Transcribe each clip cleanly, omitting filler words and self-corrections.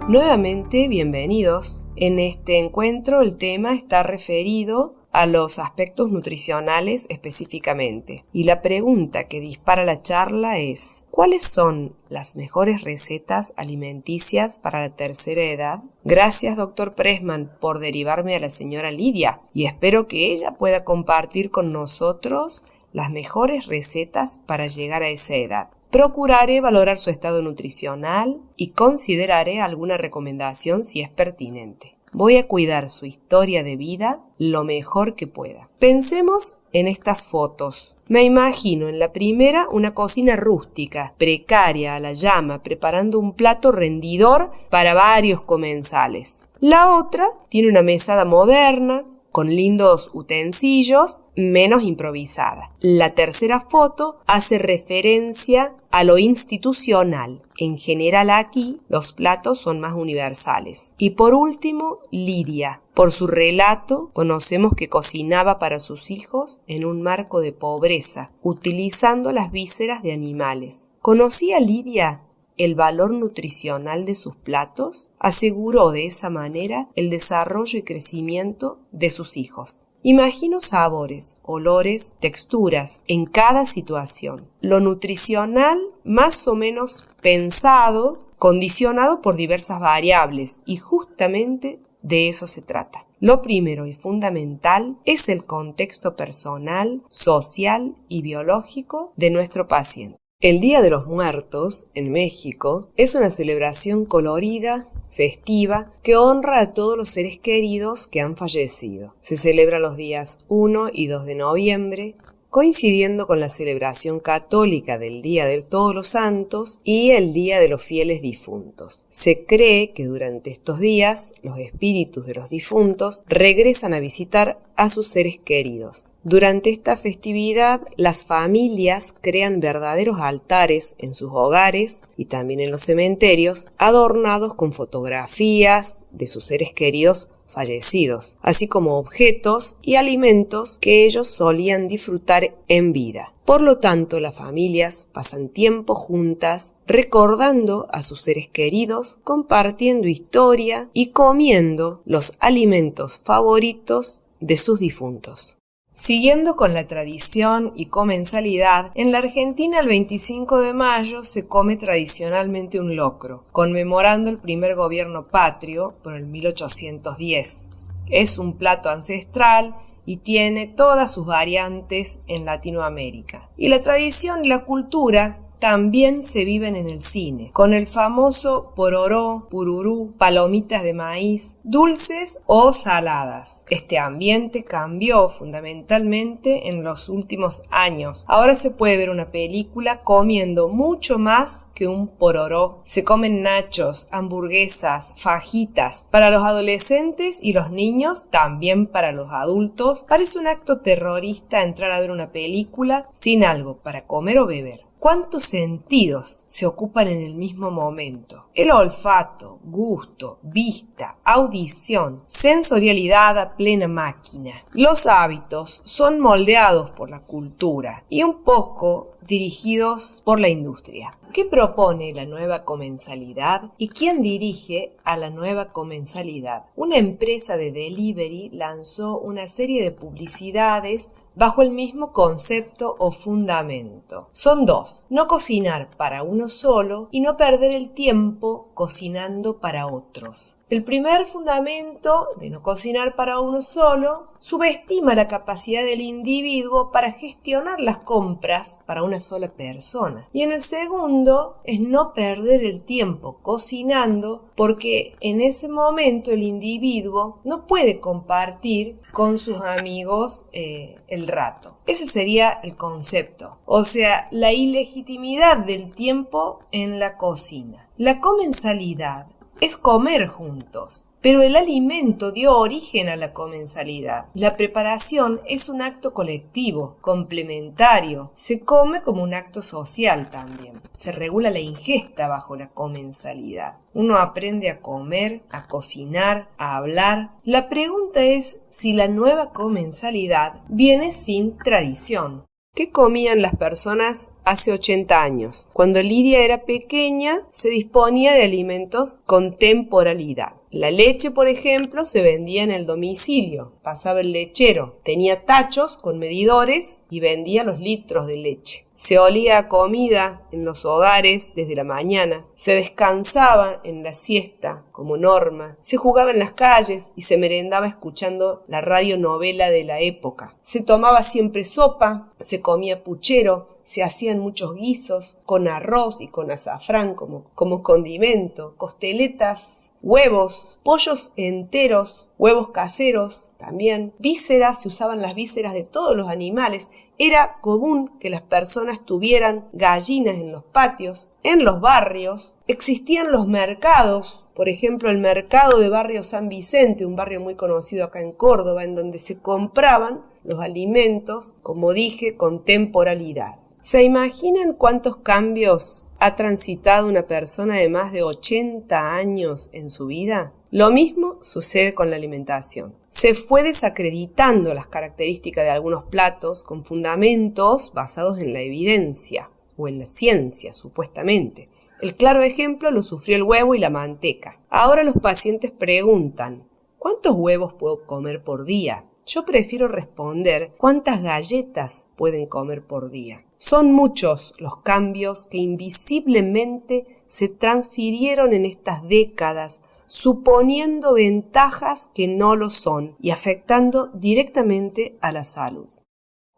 Nuevamente, bienvenidos. En este encuentro el tema está referido a los aspectos nutricionales específicamente. Y la pregunta que dispara la charla es: ¿cuáles son las mejores recetas alimenticias para la tercera edad? Gracias, Dr. Pressman, por derivarme a la señora Lidia, y espero que ella pueda compartir con nosotros las mejores recetas para llegar a esa edad. Procuraré valorar su estado nutricional y consideraré alguna recomendación si es pertinente. Voy a cuidar su historia de vida lo mejor que pueda. Pensemos en estas fotos. Me imagino en la primera una cocina rústica, precaria, a la llama, preparando un plato rendidor para varios comensales. La otra tiene una mesada moderna, con lindos utensilios, menos improvisada. La tercera foto hace referencia a lo institucional. En general aquí los platos son más universales. Y por último, Lidia. Por su relato conocemos que cocinaba para sus hijos en un marco de pobreza, utilizando las vísceras de animales. ¿Conocía Lidia el valor nutricional de sus platos? Aseguró de esa manera el desarrollo y crecimiento de sus hijos. Imagino sabores, olores, texturas en cada situación. Lo nutricional más o menos pensado, condicionado por diversas variables, y justamente de eso se trata. Lo primero y fundamental es el contexto personal, social y biológico de nuestro paciente. El Día de los Muertos, en México, es una celebración colorida, festiva, que honra a todos los seres queridos que han fallecido. Se celebra los días 1 y 2 de noviembre, coincidiendo con la celebración católica del Día de Todos los Santos y el Día de los Fieles Difuntos. Se cree que durante estos días los espíritus de los difuntos regresan a visitar a sus seres queridos. Durante esta festividad, las familias crean verdaderos altares en sus hogares y también en los cementerios, adornados con fotografías de sus seres queridos fallecidos, así como objetos y alimentos que ellos solían disfrutar en vida. Por lo tanto, las familias pasan tiempo juntas, recordando a sus seres queridos, compartiendo historia y comiendo los alimentos favoritos de sus difuntos. Siguiendo con la tradición y comensalidad, en la Argentina el 25 de mayo se come tradicionalmente un locro, conmemorando el primer gobierno patrio por el 1810. Es un plato ancestral y tiene todas sus variantes en Latinoamérica. Y la tradición y la cultura también se viven en el cine, con el famoso pororó, pururú, palomitas de maíz, dulces o saladas. Este ambiente cambió fundamentalmente en los últimos años. Ahora se puede ver una película comiendo mucho más que un pororó. Se comen nachos, hamburguesas, fajitas. Para los adolescentes y los niños, también para los adultos, parece un acto terrorista entrar a ver una película sin algo para comer o beber. ¿Cuántos sentidos se ocupan en el mismo momento? El olfato, gusto, vista, audición, sensorialidad a plena máquina. Los hábitos son moldeados por la cultura y un poco dirigidos por la industria. ¿Qué propone la nueva comensalidad y quién dirige a la nueva comensalidad? Una empresa de delivery lanzó una serie de publicidades bajo el mismo concepto o fundamento. Son dos: no cocinar para uno solo y no perder el tiempo cocinando para otros. El primer fundamento de no cocinar para uno solo subestima la capacidad del individuo para gestionar las compras para una sola persona. Y en el segundo es no perder el tiempo cocinando, porque en ese momento el individuo no puede compartir con sus amigos el rato. Ese sería el concepto, o sea, la ilegitimidad del tiempo en la cocina. La comensalidad es comer juntos, pero el alimento dio origen a la comensalidad. La preparación es un acto colectivo, complementario. Se come como un acto social también. Se regula la ingesta bajo la comensalidad. Uno aprende a comer, a cocinar, a hablar. La pregunta es si la nueva comensalidad viene sin tradición. ¿Qué comían las personas hace 80 años. Cuando Lidia era pequeña, se disponía de alimentos con temporalidad. La leche, por ejemplo, se vendía en el domicilio. Pasaba el lechero. Tenía tachos con medidores y vendía los litros de leche. Se olía a comida en los hogares desde la mañana. Se descansaba en la siesta como norma. Se jugaba en las calles y se merendaba escuchando la radionovela de la época. Se tomaba siempre sopa, se comía puchero, se hacían muchos guisos con arroz y con azafrán como condimento, costeletas, huevos, pollos enteros, huevos caseros también, vísceras, se usaban las vísceras de todos los animales. Era común que las personas tuvieran gallinas en los patios, en los barrios. Existían los mercados, por ejemplo el mercado de barrio San Vicente, un barrio muy conocido acá en Córdoba, en donde se compraban los alimentos, como dije, con temporalidad. ¿Se imaginan cuántos cambios ha transitado una persona de más de 80 años en su vida? Lo mismo sucede con la alimentación. Se fue desacreditando las características de algunos platos con fundamentos basados en la evidencia o en la ciencia, supuestamente. El claro ejemplo lo sufrió el huevo y la manteca. Ahora los pacientes preguntan, ¿cuántos huevos puedo comer por día? Yo prefiero responder, ¿cuántas galletas pueden comer por día? Son muchos los cambios que invisiblemente se transfirieron en estas décadas, suponiendo ventajas que no lo son y afectando directamente a la salud.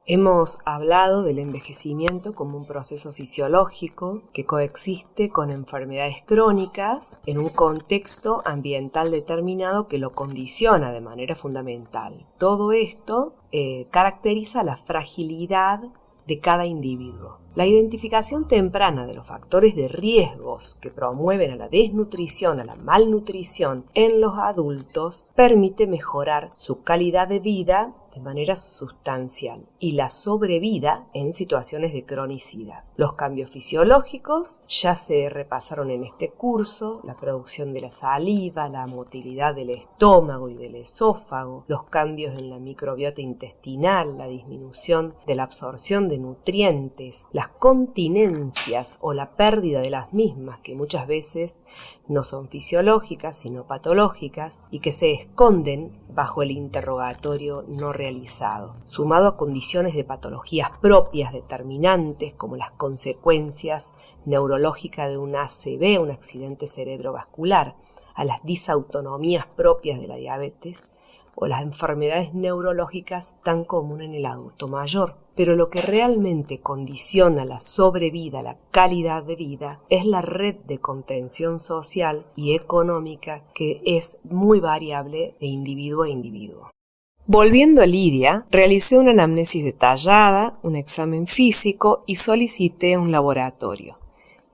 Hemos hablado del envejecimiento como un proceso fisiológico que coexiste con enfermedades crónicas en un contexto ambiental determinado que lo condiciona de manera fundamental. Todo esto caracteriza la fragilidad de cada individuo. La identificación temprana de los factores de riesgos que promueven a la desnutrición, a la malnutrición en los adultos permite mejorar su calidad de vida de manera sustancial y la sobrevida en situaciones de cronicidad. Los cambios fisiológicos ya se repasaron en este curso: la producción de la saliva, la motilidad del estómago y del esófago, los cambios en la microbiota intestinal, la disminución de la absorción de nutrientes, las continencias o la pérdida de las mismas, que muchas veces no son fisiológicas sino patológicas y que se esconden bajo el interrogatorio no realizado, sumado a condiciones de patologías propias determinantes como las consecuencias neurológicas de un ACV, un accidente cerebrovascular, a las disautonomías propias de la diabetes o las enfermedades neurológicas tan comunes en el adulto mayor. Pero lo que realmente condiciona la sobrevida, la calidad de vida, es la red de contención social y económica que es muy variable de individuo a individuo. Volviendo a Lidia, realicé una anamnesis detallada, un examen físico y solicité un laboratorio.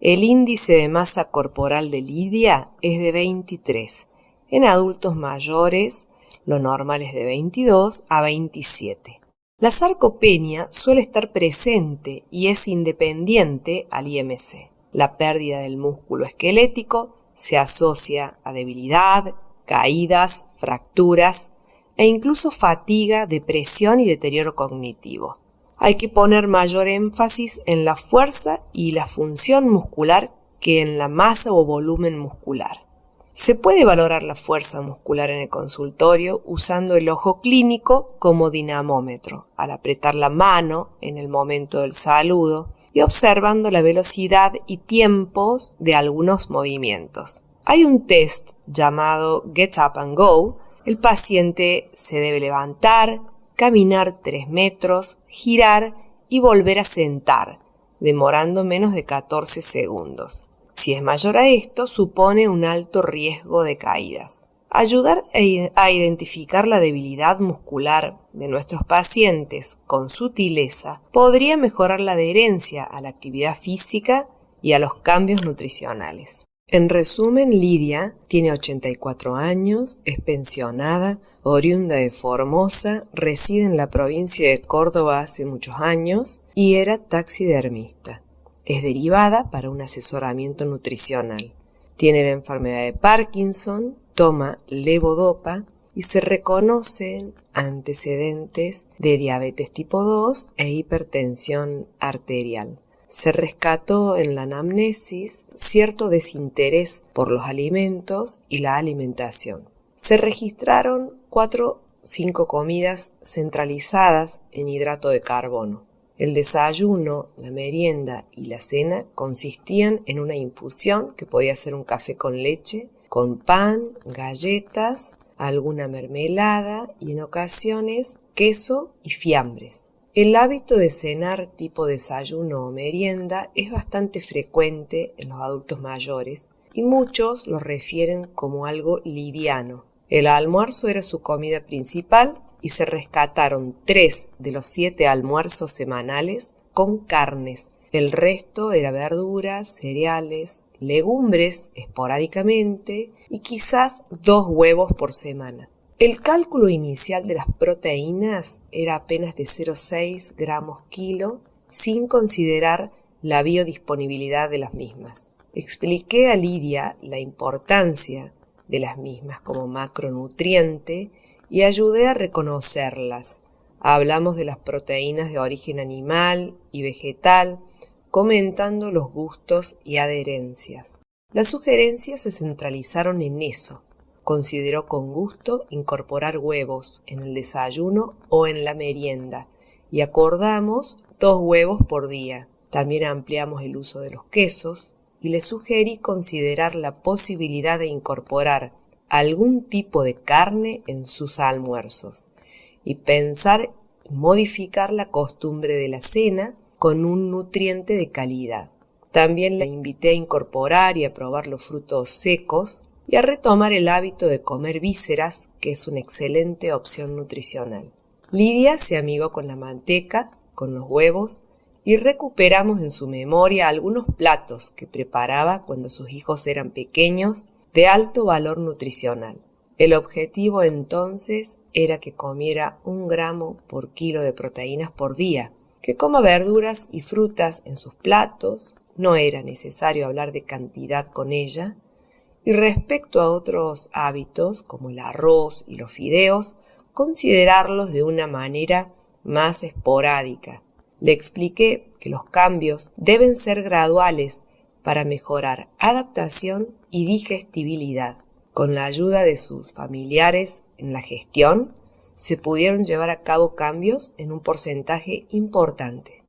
El índice de masa corporal de Lidia es de 23. En adultos mayores, lo normal es de 22 a 27. La sarcopenia suele estar presente y es independiente al IMC. La pérdida del músculo esquelético se asocia a debilidad, caídas, fracturas e incluso fatiga, depresión y deterioro cognitivo. Hay que poner mayor énfasis en la fuerza y la función muscular que en la masa o volumen muscular. Se puede valorar la fuerza muscular en el consultorio usando el ojo clínico como dinamómetro, al apretar la mano en el momento del saludo y observando la velocidad y tiempos de algunos movimientos. Hay un test llamado Get Up and Go. El paciente se debe levantar, caminar 3 metros, girar y volver a sentar, demorando menos de 14 segundos. Si es mayor a esto, supone un alto riesgo de caídas. Ayudar a identificar la debilidad muscular de nuestros pacientes con sutileza podría mejorar la adherencia a la actividad física y a los cambios nutricionales. En resumen, Lidia tiene 84 años, es pensionada, oriunda de Formosa, reside en la provincia de Córdoba hace muchos años y era taxidermista. Es derivada para un asesoramiento nutricional. Tiene la enfermedad de Parkinson, toma levodopa y se reconocen antecedentes de diabetes tipo 2 e hipertensión arterial. se rescató en la anamnesis cierto desinterés por los alimentos y la alimentación. Se registraron 4-5 comidas centralizadas en hidrato de carbono. El desayuno, la merienda y la cena consistían en una infusión que podía ser un café con leche, con pan, galletas, alguna mermelada y en ocasiones queso y fiambres. El hábito de cenar tipo desayuno o merienda es bastante frecuente en los adultos mayores y muchos lo refieren como algo liviano. El almuerzo era su comida principal y se rescataron 3 de los 7 almuerzos semanales con carnes. El resto era verduras, cereales, legumbres esporádicamente y quizás 2 huevos por semana. El cálculo inicial de las proteínas era apenas de 0,6 gramos kilo, sin considerar la biodisponibilidad de las mismas. Expliqué a Lidia la importancia de las mismas como macronutriente y ayudé a reconocerlas. Hablamos de las proteínas de origen animal y vegetal, comentando los gustos y adherencias. Las sugerencias se centralizaron en eso. Consideró con gusto incorporar huevos en el desayuno o en la merienda y acordamos 2 huevos por día. También ampliamos el uso de los quesos y le sugerí considerar la posibilidad de incorporar algún tipo de carne en sus almuerzos y pensar en modificar la costumbre de la cena con un nutriente de calidad. También la invité a incorporar y a probar los frutos secos y a retomar el hábito de comer vísceras, que es una excelente opción nutricional. Lidia se amigó con la manteca, con los huevos, y recuperamos en su memoria algunos platos que preparaba cuando sus hijos eran pequeños, de alto valor nutricional. El objetivo entonces era que comiera 1 gramo por kilo de proteínas por día, que coma verduras y frutas en sus platos, no era necesario hablar de cantidad con ella, y respecto a otros hábitos como el arroz y los fideos, considerarlos de una manera más esporádica. Le expliqué que los cambios deben ser graduales para mejorar adaptación y digestibilidad. Con la ayuda de sus familiares en la gestión, se pudieron llevar a cabo cambios en un porcentaje importante.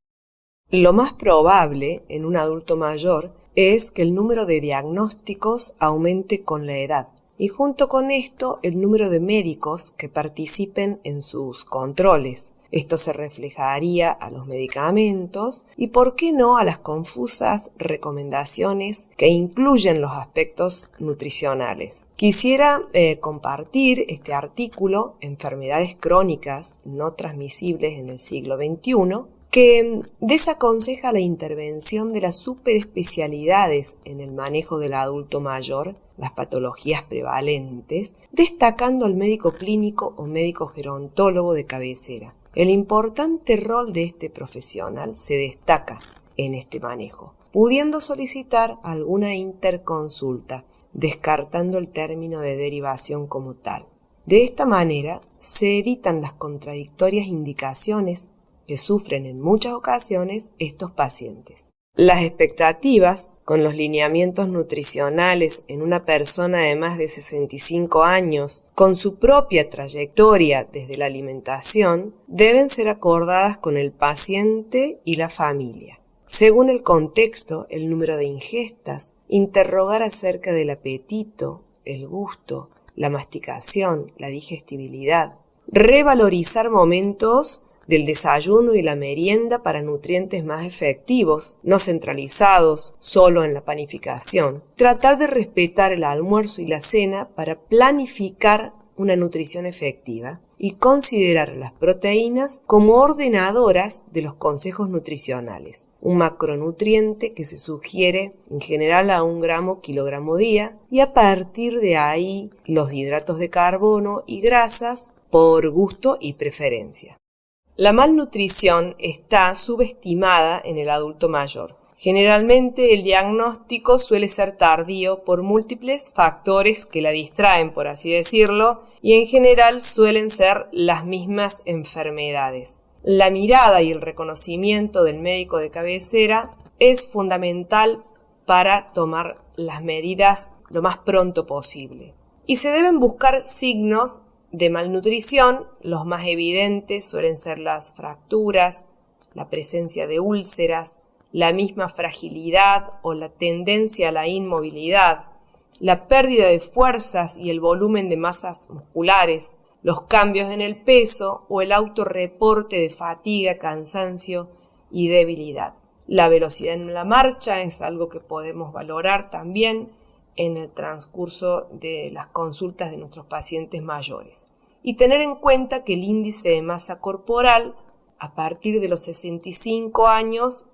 Lo más probable en un adulto mayor es que el número de diagnósticos aumente con la edad y junto con esto el número de médicos que participen en sus controles. Esto se reflejaría a los medicamentos y, ¿por qué no?, a las confusas recomendaciones que incluyen los aspectos nutricionales. Quisiera compartir este artículo, Enfermedades crónicas no transmisibles en el siglo XXI, que desaconseja la intervención de las superespecialidades en el manejo del adulto mayor, las patologías prevalentes, destacando al médico clínico o médico gerontólogo de cabecera. El importante rol de este profesional se destaca en este manejo, pudiendo solicitar alguna interconsulta, descartando el término de derivación como tal. De esta manera se evitan las contradictorias indicaciones que sufren en muchas ocasiones estos pacientes. Las expectativas con los lineamientos nutricionales en una persona de más de 65 años, con su propia trayectoria desde la alimentación, deben ser acordadas con el paciente y la familia. Según el contexto, el número de ingestas, interrogar acerca del apetito, el gusto, la masticación, la digestibilidad, revalorizar momentos del desayuno y la merienda para nutrientes más efectivos, no centralizados solo en la panificación. Tratar de respetar el almuerzo y la cena para planificar una nutrición efectiva y considerar las proteínas como ordenadoras de los consejos nutricionales. Un macronutriente que se sugiere en general a 1 gramo kilogramo día y a partir de ahí los hidratos de carbono y grasas por gusto y preferencia. La malnutrición está subestimada en el adulto mayor. Generalmente el diagnóstico suele ser tardío por múltiples factores que la distraen, por así decirlo, y en general suelen ser las mismas enfermedades. La mirada y el reconocimiento del médico de cabecera es fundamental para tomar las medidas lo más pronto posible. Y se deben buscar signos de malnutrición. Los más evidentes suelen ser las fracturas, la presencia de úlceras, la misma fragilidad o la tendencia a la inmovilidad, la pérdida de fuerzas y el volumen de masas musculares, los cambios en el peso o el autorreporte de fatiga, cansancio y debilidad. La velocidad en la marcha es algo que podemos valorar también en el transcurso de las consultas de nuestros pacientes mayores. Y tener en cuenta que el índice de masa corporal a partir de los 65 años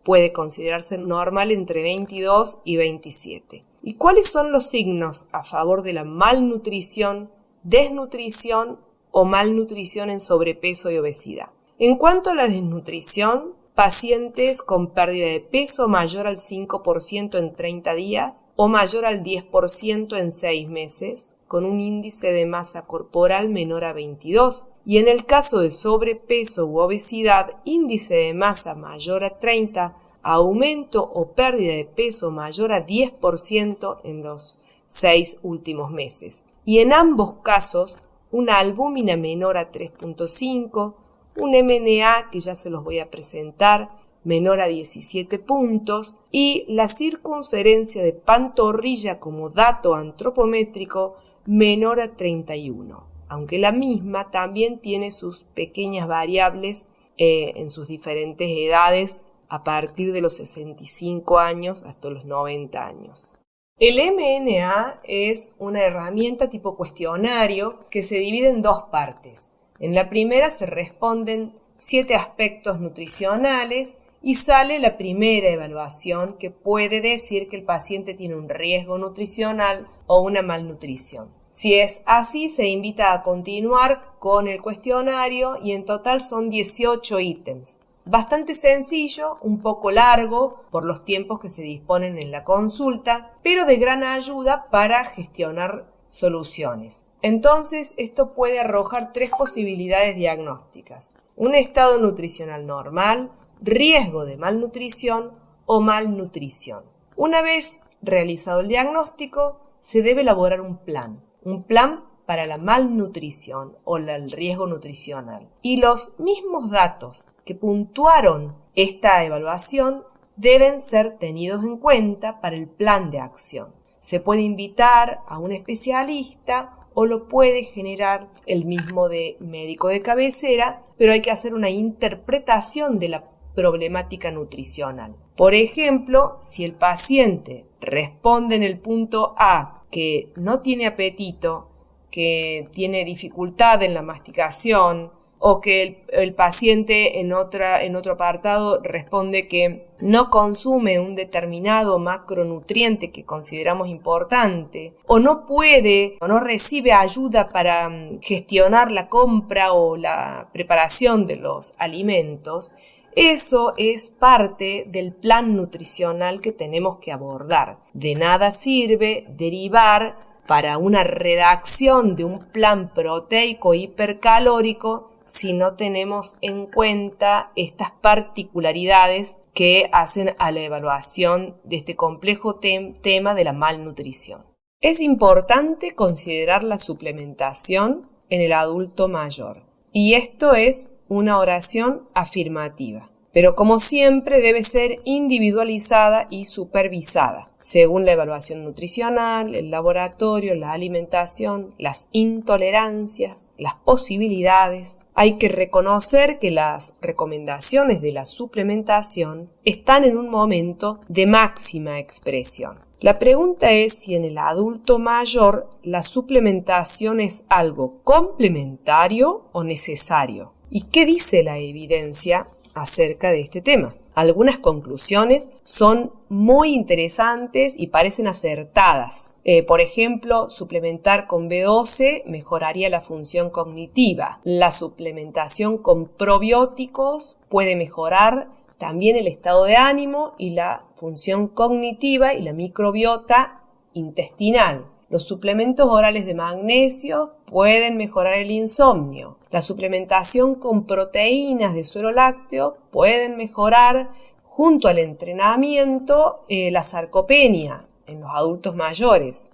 puede considerarse normal entre 22 y 27. ¿Y cuáles son los signos a favor de la malnutrición, desnutrición o malnutrición en sobrepeso y obesidad? En cuanto a la desnutrición, pacientes con pérdida de peso mayor al 5% en 30 días o mayor al 10% en 6 meses, con un índice de masa corporal menor a 22. Y en el caso de sobrepeso u obesidad, índice de masa mayor a 30, aumento o pérdida de peso mayor a 10% en los 6 últimos meses. Y en ambos casos, una albúmina menor a 3.5, un MNA, que ya se los voy a presentar, menor a 17 puntos, y la circunferencia de pantorrilla como dato antropométrico menor a 31, aunque la misma también tiene sus pequeñas variables en sus diferentes edades a partir de los 65 años hasta los 90 años. El MNA es una herramienta tipo cuestionario que se divide en dos partes. En la primera se responden 7 aspectos nutricionales y sale la primera evaluación que puede decir que el paciente tiene un riesgo nutricional o una malnutrición. Si es así, se invita a continuar con el cuestionario y en total son 18 ítems. Bastante sencillo, un poco largo por los tiempos que se disponen en la consulta, pero de gran ayuda para gestionar soluciones. Entonces, esto puede arrojar 3 posibilidades diagnósticas: un estado nutricional normal, riesgo de malnutrición o malnutrición. Una vez realizado el diagnóstico, se debe elaborar un plan para la malnutrición o el riesgo nutricional. Y los mismos datos que puntuaron esta evaluación deben ser tenidos en cuenta para el plan de acción. Se puede invitar a un especialista o lo puede generar el mismo médico de cabecera, pero hay que hacer una interpretación de la problemática nutricional. Por ejemplo, si el paciente responde en el punto A que no tiene apetito, que tiene dificultad en la masticación, o que el paciente en otro apartado responde que no consume un determinado macronutriente que consideramos importante, o no puede o no recibe ayuda para gestionar la compra o la preparación de los alimentos, eso es parte del plan nutricional que tenemos que abordar. De nada sirve derivar para una redacción de un plan proteico hipercalórico si no tenemos en cuenta estas particularidades que hacen a la evaluación de este complejo tema de la malnutrición. Es importante considerar la suplementación en el adulto mayor, y esto es una oración afirmativa, pero como siempre debe ser individualizada y supervisada, según la evaluación nutricional, el laboratorio, la alimentación, las intolerancias, las posibilidades. Hay que reconocer que las recomendaciones de la suplementación están en un momento de máxima expresión. La pregunta es si en el adulto mayor la suplementación es algo complementario o necesario. ¿Y qué dice la evidencia acerca de este tema? Algunas conclusiones son muy interesantes y parecen acertadas. Por ejemplo, suplementar con B12 mejoraría la función cognitiva. La suplementación con probióticos puede mejorar también el estado de ánimo y la función cognitiva y la microbiota intestinal. Los suplementos orales de magnesio pueden mejorar el insomnio. La suplementación con proteínas de suero lácteo pueden mejorar junto al entrenamiento, la sarcopenia en los adultos mayores.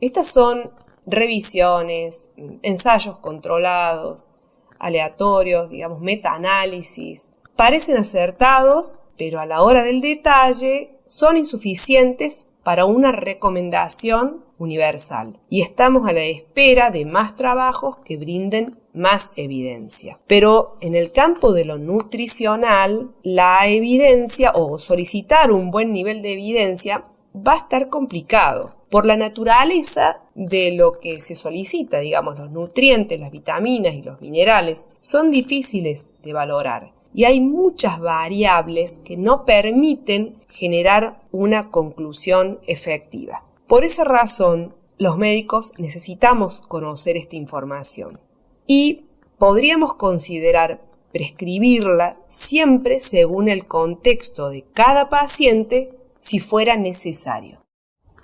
Estas son revisiones, ensayos controlados, aleatorios, metaanálisis. Parecen acertados, pero a la hora del detalle son insuficientes para una recomendación universal. Y estamos a la espera de más trabajos que brinden más evidencia. Pero en el campo de lo nutricional, la evidencia o solicitar un buen nivel de evidencia va a estar complicado por la naturaleza de lo que se solicita. Los nutrientes, las vitaminas y los minerales son difíciles de valorar y hay muchas variables que no permiten generar una conclusión efectiva. Por esa razón, los médicos necesitamos conocer esta información y podríamos considerar prescribirla siempre según el contexto de cada paciente si fuera necesario.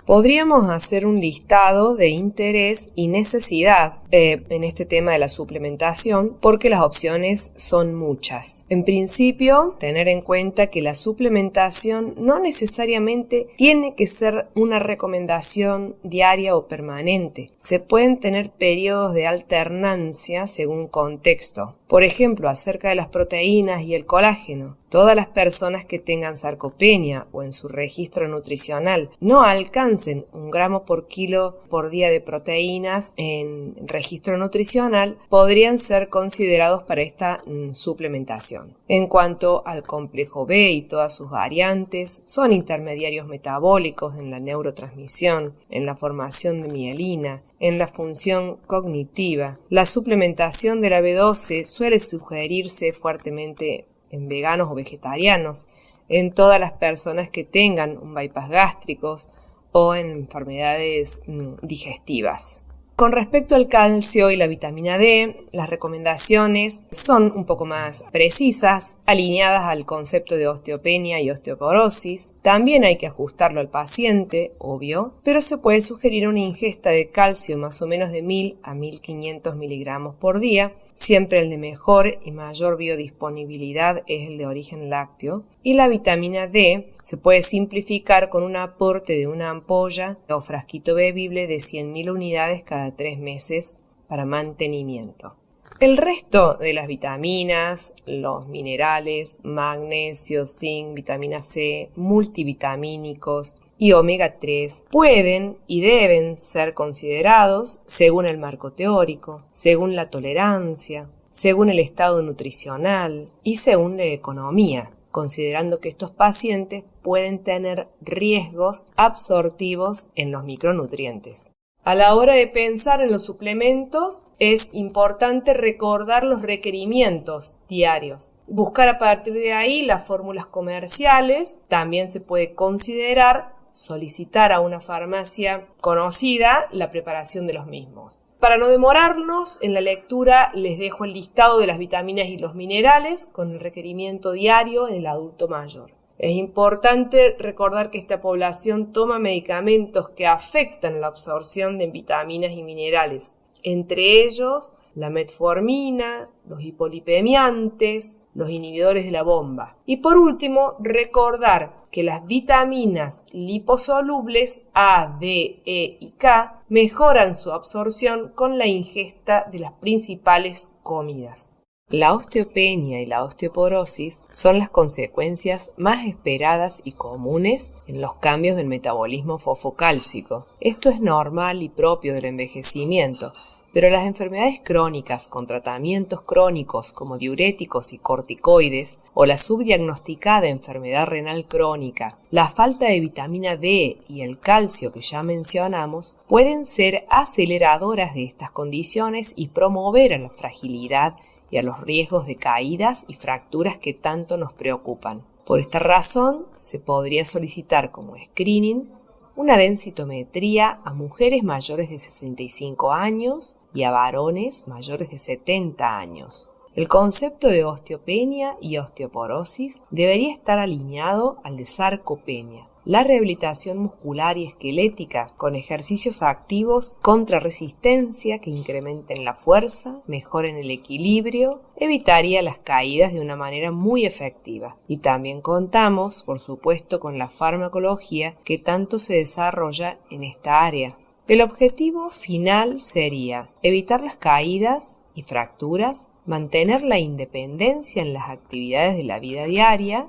Podríamos hacer un listado de interés y necesidad en este tema de la suplementación porque las opciones son muchas. En principio, tener en cuenta que la suplementación no necesariamente tiene que ser una recomendación diaria o permanente. Se pueden tener periodos de alternancia según contexto. Por ejemplo, acerca de las proteínas y el colágeno. Todas las personas que tengan sarcopenia o en su registro nutricional no alcancen 1 gramo por kilo por día de proteínas en registro nutricional podrían ser considerados para esta suplementación. En cuanto al complejo B y todas sus variantes, son intermediarios metabólicos en la neurotransmisión, en la formación de mielina, en la función cognitiva. La suplementación de la B12 suele sugerirse fuertemente en veganos o vegetarianos, en todas las personas que tengan un bypass gástricos o en enfermedades digestivas. Con respecto al calcio y la vitamina D, las recomendaciones son un poco más precisas, alineadas al concepto de osteopenia y osteoporosis. También hay que ajustarlo al paciente, obvio, pero se puede sugerir una ingesta de calcio más o menos de 1000 a 1500 miligramos por día. Siempre el de mejor y mayor biodisponibilidad es el de origen lácteo. Y la vitamina D se puede simplificar con un aporte de una ampolla o frasquito bebible de 100.000 unidades cada 3 meses para mantenimiento. El resto de las vitaminas, los minerales, magnesio, zinc, vitamina C, multivitamínicos y omega 3 pueden y deben ser considerados según el marco teórico, según la tolerancia, según el estado nutricional y según la economía, considerando que estos pacientes pueden tener riesgos absortivos en los micronutrientes. A la hora de pensar en los suplementos, es importante recordar los requerimientos diarios. Buscar a partir de ahí las fórmulas comerciales. También se puede considerar solicitar a una farmacia conocida la preparación de los mismos. Para no demorarnos en la lectura, les dejo el listado de las vitaminas y los minerales con el requerimiento diario en el adulto mayor. Es importante recordar que esta población toma medicamentos que afectan la absorción de vitaminas y minerales, entre ellos la metformina, los hipolipemiantes, los inhibidores de la bomba. Y por último, recordar que las vitaminas liposolubles A, D, E y K mejoran su absorción con la ingesta de las principales comidas. La osteopenia y la osteoporosis son las consecuencias más esperadas y comunes en los cambios del metabolismo fosfocálcico. Esto es normal y propio del envejecimiento, pero las enfermedades crónicas con tratamientos crónicos como diuréticos y corticoides o la subdiagnosticada enfermedad renal crónica, la falta de vitamina D y el calcio que ya mencionamos pueden ser aceleradoras de estas condiciones y promover a la fragilidad y a los riesgos de caídas y fracturas que tanto nos preocupan. Por esta razón, se podría solicitar como screening una densitometría a mujeres mayores de 65 años y a varones mayores de 70 años. El concepto de osteopenia y osteoporosis debería estar alineado al de sarcopenia. La rehabilitación muscular y esquelética con ejercicios activos contra resistencia que incrementen la fuerza, mejoren el equilibrio, evitaría las caídas de una manera muy efectiva. Y también contamos, por supuesto, con la farmacología que tanto se desarrolla en esta área. El objetivo final sería evitar las caídas y fracturas, mantener la independencia en las actividades de la vida diaria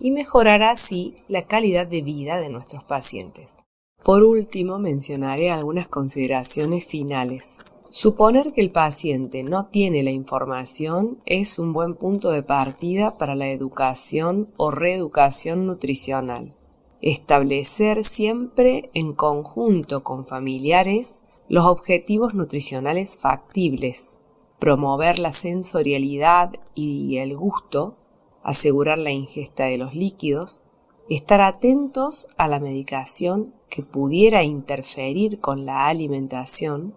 y mejorar así la calidad de vida de nuestros pacientes. Por último, mencionaré algunas consideraciones finales. Suponer que el paciente no tiene la información es un buen punto de partida para la educación o reeducación nutricional. Establecer siempre en conjunto con familiares los objetivos nutricionales factibles, promover la sensorialidad y el gusto, asegurar la ingesta de los líquidos, estar atentos a la medicación que pudiera interferir con la alimentación,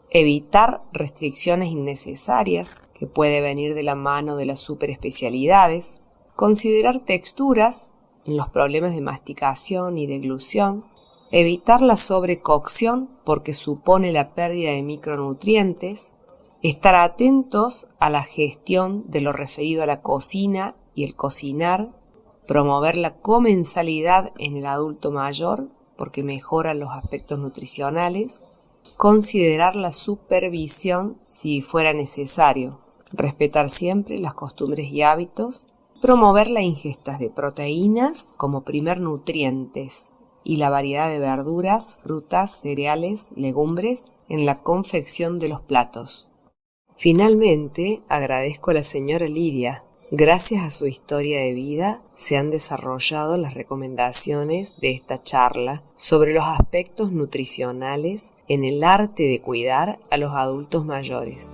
evitar restricciones innecesarias que puede venir de la mano de las superespecialidades, considerar texturas en los problemas de masticación y deglución, evitar la sobrecocción porque supone la pérdida de micronutrientes, estar atentos a la gestión de lo referido a la cocina y el cocinar, promover la comensalidad en el adulto mayor porque mejora los aspectos nutricionales, considerar la supervisión si fuera necesario, respetar siempre las costumbres y hábitos, promover la ingesta de proteínas como primer nutrientes y la variedad de verduras, frutas, cereales, legumbres en la confección de los platos. Finalmente, agradezco a la señora Lidia. Gracias a su historia de vida se han desarrollado las recomendaciones de esta charla sobre los aspectos nutricionales en el arte de cuidar a los adultos mayores.